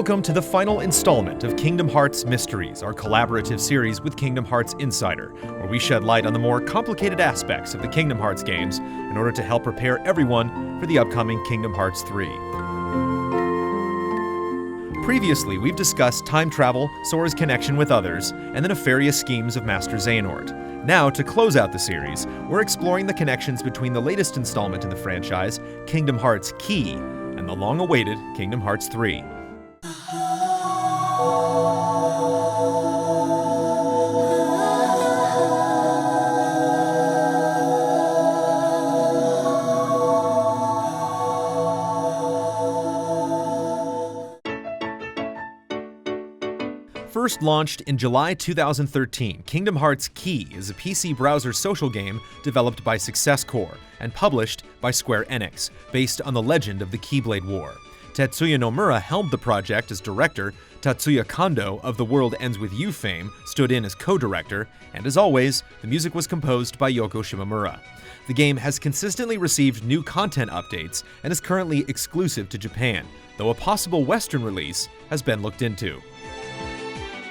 Welcome to the final installment of Kingdom Hearts Mysteries, our collaborative series with Kingdom Hearts Insider, where we shed light on the more complicated aspects of the Kingdom Hearts games in order to help prepare everyone for the upcoming Kingdom Hearts 3. Previously, we've discussed time travel, Sora's connection with others, and the nefarious schemes of Master Xehanort. Now, to close out the series, we're exploring the connections between the latest installment in the franchise, Kingdom Hearts Key, and the long-awaited Kingdom Hearts 3. First launched in July 2013, Kingdom Hearts Key is a PC browser social game developed by Success Corps and published by Square Enix, based on the legend of the Keyblade War. Tetsuya Nomura helmed the project as director, Tatsuya Kondo of The World Ends With You fame stood in as co-director, and as always, the music was composed by Yoko Shimomura. The game has consistently received new content updates and is currently exclusive to Japan, though a possible Western release has been looked into.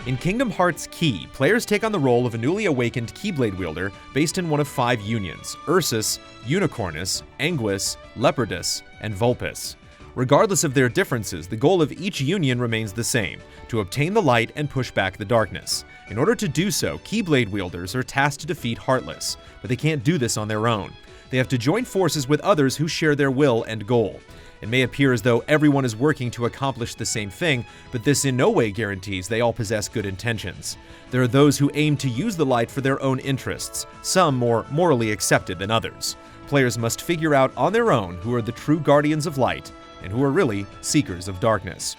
In Kingdom Hearts Key, players take on the role of a newly awakened Keyblade wielder based in one of 5 unions: Ursus, Unicornus, Anguis, Leopardus, and Vulpes. Regardless of their differences, the goal of each union remains the same: to obtain the light and push back the darkness. In order to do so, Keyblade wielders are tasked to defeat Heartless, but they can't do this on their own. They have to join forces with others who share their will and goal. It may appear as though everyone is working to accomplish the same thing, but this in no way guarantees they all possess good intentions. There are those who aim to use the light for their own interests, some more morally accepted than others. Players must figure out on their own who are the true guardians of light and who are really seekers of darkness.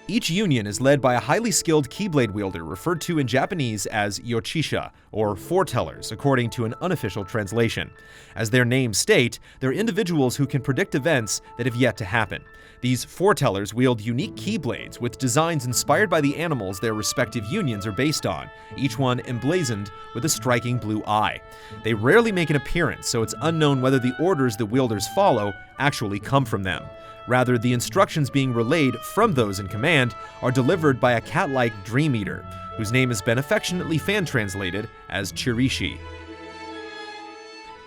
Each union is led by a highly skilled Keyblade wielder referred to in Japanese as Yochisha, or Foretellers, according to an unofficial translation. As their names state, they're individuals who can predict events that have yet to happen. These Foretellers wield unique Keyblades with designs inspired by the animals their respective unions are based on, each one emblazoned with a striking blue eye. They rarely make an appearance, so it's unknown whether the orders the wielders follow actually come from them. Rather, the instructions being relayed from those in command are delivered by a cat-like Dream Eater, whose name has been affectionately fan-translated as Chirishi.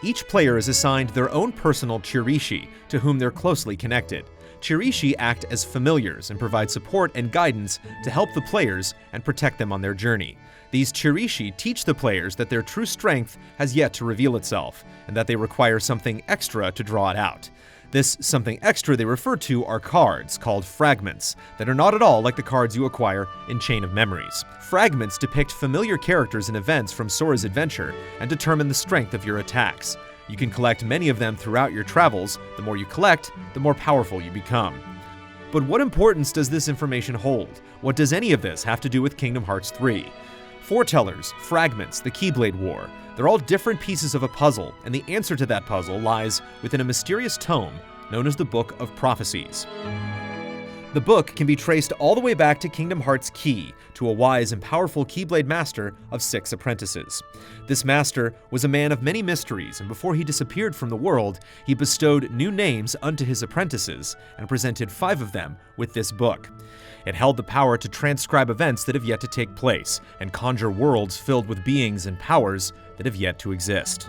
Each player is assigned their own personal Chirishi, to whom they're closely connected. Chirishi act as familiars and provide support and guidance to help the players and protect them on their journey. These Chirishi teach the players that their true strength has yet to reveal itself, and that they require something extra to draw it out. This something extra they refer to are cards, called fragments, that are not at all like the cards you acquire in Chain of Memories. Fragments depict familiar characters and events from Sora's adventure and determine the strength of your attacks. You can collect many of them throughout your travels. The more you collect, the more powerful you become. But what importance does this information hold? What does any of this have to do with Kingdom Hearts 3? Foretellers, fragments, the Keyblade War. They're all different pieces of a puzzle, and the answer to that puzzle lies within a mysterious tome known as the Book of Prophecies. The book can be traced all the way back to Kingdom Hearts Key, to a wise and powerful Keyblade master of 6 apprentices. This master was a man of many mysteries, and before he disappeared from the world, he bestowed new names unto his apprentices, and presented 5 of them with this book. It held the power to transcribe events that have yet to take place, and conjure worlds filled with beings and powers that have yet to exist.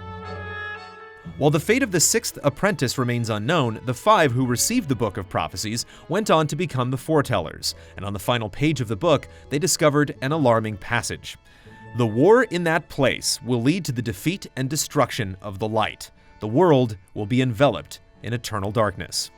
While the fate of the 6th apprentice remains unknown, the 5 who received the Book of Prophecies went on to become the Foretellers, and on the final page of the book, they discovered an alarming passage. The war in that place will lead to the defeat and destruction of the light. The world will be enveloped in eternal darkness.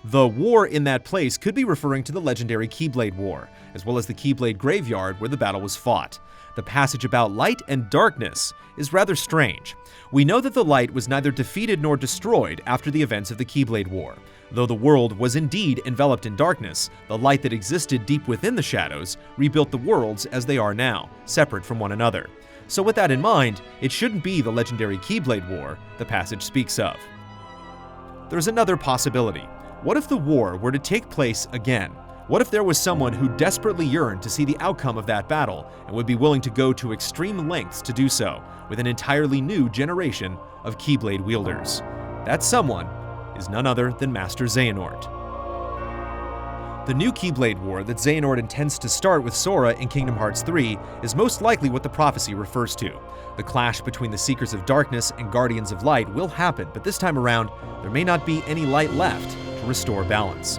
The war in that place could be referring to the legendary Keyblade War, as well as the Keyblade Graveyard where the battle was fought. The passage about light and darkness is rather strange. We know that the light was neither defeated nor destroyed after the events of the Keyblade War. Though the world was indeed enveloped in darkness, the light that existed deep within the shadows rebuilt the worlds as they are now, separate from one another. So with that in mind, it shouldn't be the legendary Keyblade War the passage speaks of. There's another possibility. What if the war were to take place again? What if there was someone who desperately yearned to see the outcome of that battle and would be willing to go to extreme lengths to do so, with an entirely new generation of Keyblade wielders? That someone is none other than Master Xehanort. The new Keyblade War that Xehanort intends to start with Sora in Kingdom Hearts 3 is most likely what the prophecy refers to. The clash between the Seekers of Darkness and Guardians of Light will happen, but this time around, there may not be any light left to restore balance.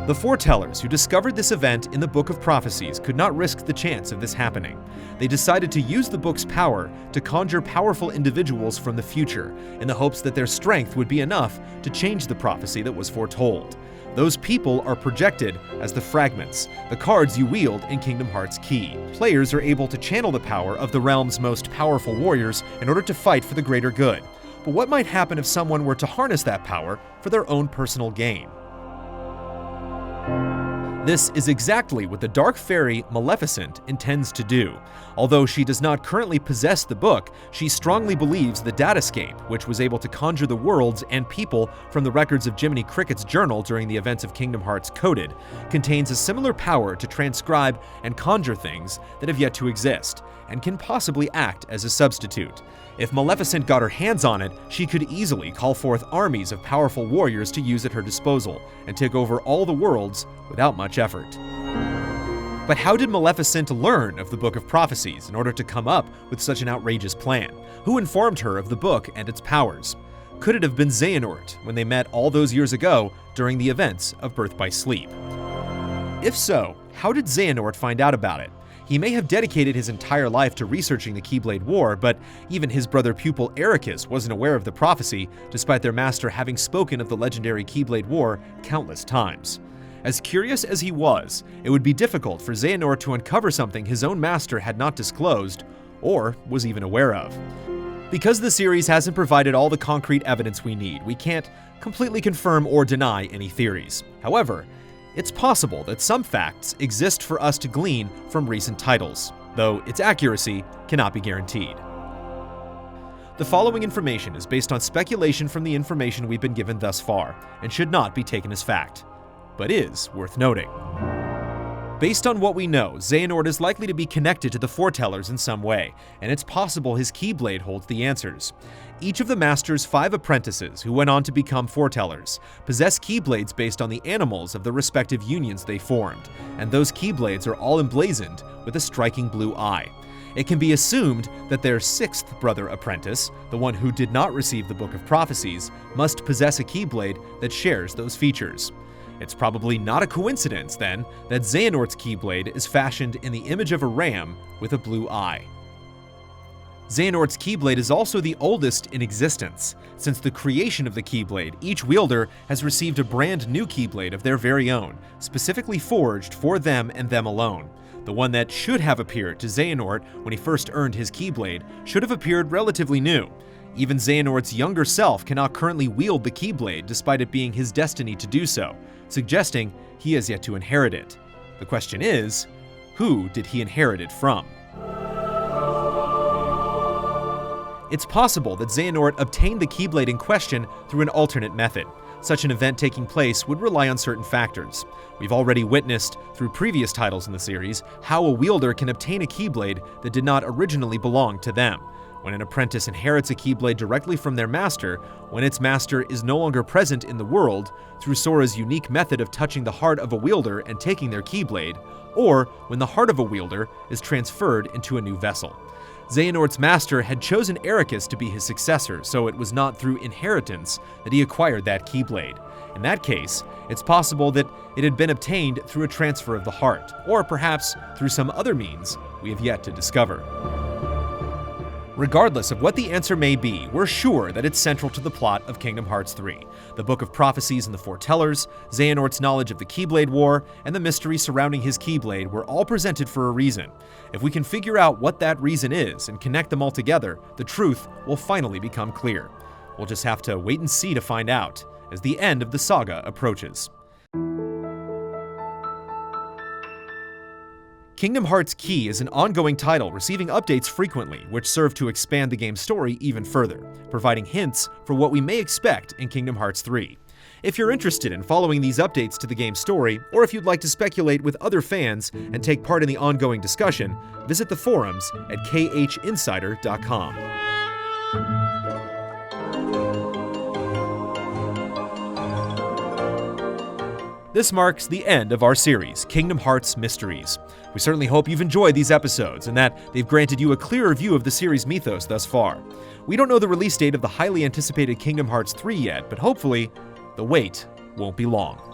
The Foretellers, who discovered this event in the Book of Prophecies, could not risk the chance of this happening. They decided to use the book's power to conjure powerful individuals from the future, in the hopes that their strength would be enough to change the prophecy that was foretold. Those people are projected as the fragments, the cards you wield in Kingdom Hearts Key. Players are able to channel the power of the realm's most powerful warriors in order to fight for the greater good. But what might happen if someone were to harness that power for their own personal gain? This is exactly what the Dark Fairy Maleficent intends to do. Although she does not currently possess the book, she strongly believes the Datascape, which was able to conjure the worlds and people from the records of Jiminy Cricket's journal during the events of Kingdom Hearts Coded, contains a similar power to transcribe and conjure things that have yet to exist, and can possibly act as a substitute. If Maleficent got her hands on it, she could easily call forth armies of powerful warriors to use at her disposal, and take over all the worlds without much effort. But how did Maleficent learn of the Book of Prophecies in order to come up with such an outrageous plan? Who informed her of the book and its powers? Could it have been Xehanort when they met all those years ago during the events of Birth by Sleep? If so, how did Xehanort find out about it? He may have dedicated his entire life to researching the Keyblade War, but even his brother pupil Ericus wasn't aware of the prophecy, despite their master having spoken of the legendary Keyblade War countless times. As curious as he was, it would be difficult for Xehanort to uncover something his own master had not disclosed, or was even aware of. Because the series hasn't provided all the concrete evidence we need, we can't completely confirm or deny any theories. However, it's possible that some facts exist for us to glean from recent titles, though its accuracy cannot be guaranteed. The following information is based on speculation from the information we've been given thus far, and should not be taken as fact, but is worth noting. Based on what we know, Xehanort is likely to be connected to the Foretellers in some way, and it's possible his Keyblade holds the answers. Each of the Master's 5 apprentices, who went on to become Foretellers, possess Keyblades based on the animals of the respective unions they formed, and those Keyblades are all emblazoned with a striking blue eye. It can be assumed that their 6th brother apprentice, the one who did not receive the Book of Prophecies, must possess a Keyblade that shares those features. It's probably not a coincidence, then, that Xehanort's Keyblade is fashioned in the image of a ram with a blue eye. Xehanort's Keyblade is also the oldest in existence. Since the creation of the Keyblade, each wielder has received a brand new Keyblade of their very own, specifically forged for them and them alone. The one that should have appeared to Xehanort when he first earned his Keyblade should have appeared relatively new. Even Xehanort's younger self cannot currently wield the Keyblade despite it being his destiny to do so, suggesting he has yet to inherit it. The question is, who did he inherit it from? It's possible that Xehanort obtained the Keyblade in question through an alternate method. Such an event taking place would rely on certain factors. We've already witnessed, through previous titles in the series, how a wielder can obtain a Keyblade that did not originally belong to them. When an apprentice inherits a Keyblade directly from their master, when its master is no longer present in the world, through Sora's unique method of touching the heart of a wielder and taking their Keyblade, or when the heart of a wielder is transferred into a new vessel. Xehanort's master had chosen Ericus to be his successor, so it was not through inheritance that he acquired that Keyblade. In that case, it's possible that it had been obtained through a transfer of the heart, or perhaps through some other means we have yet to discover. Regardless of what the answer may be, we're sure that it's central to the plot of Kingdom Hearts 3. The Book of Prophecies and the Foretellers, Xehanort's knowledge of the Keyblade War, and the mystery surrounding his Keyblade were all presented for a reason. If we can figure out what that reason is and connect them all together, the truth will finally become clear. We'll just have to wait and see to find out, as the end of the saga approaches. Kingdom Hearts Key is an ongoing title receiving updates frequently, which serve to expand the game's story even further, providing hints for what we may expect in Kingdom Hearts 3. If you're interested in following these updates to the game's story, or if you'd like to speculate with other fans and take part in the ongoing discussion, visit the forums at khinsider.com. This marks the end of our series, Kingdom Hearts Mysteries. We certainly hope you've enjoyed these episodes and that they've granted you a clearer view of the series' mythos thus far. We don't know the release date of the highly anticipated Kingdom Hearts 3 yet, but hopefully, the wait won't be long.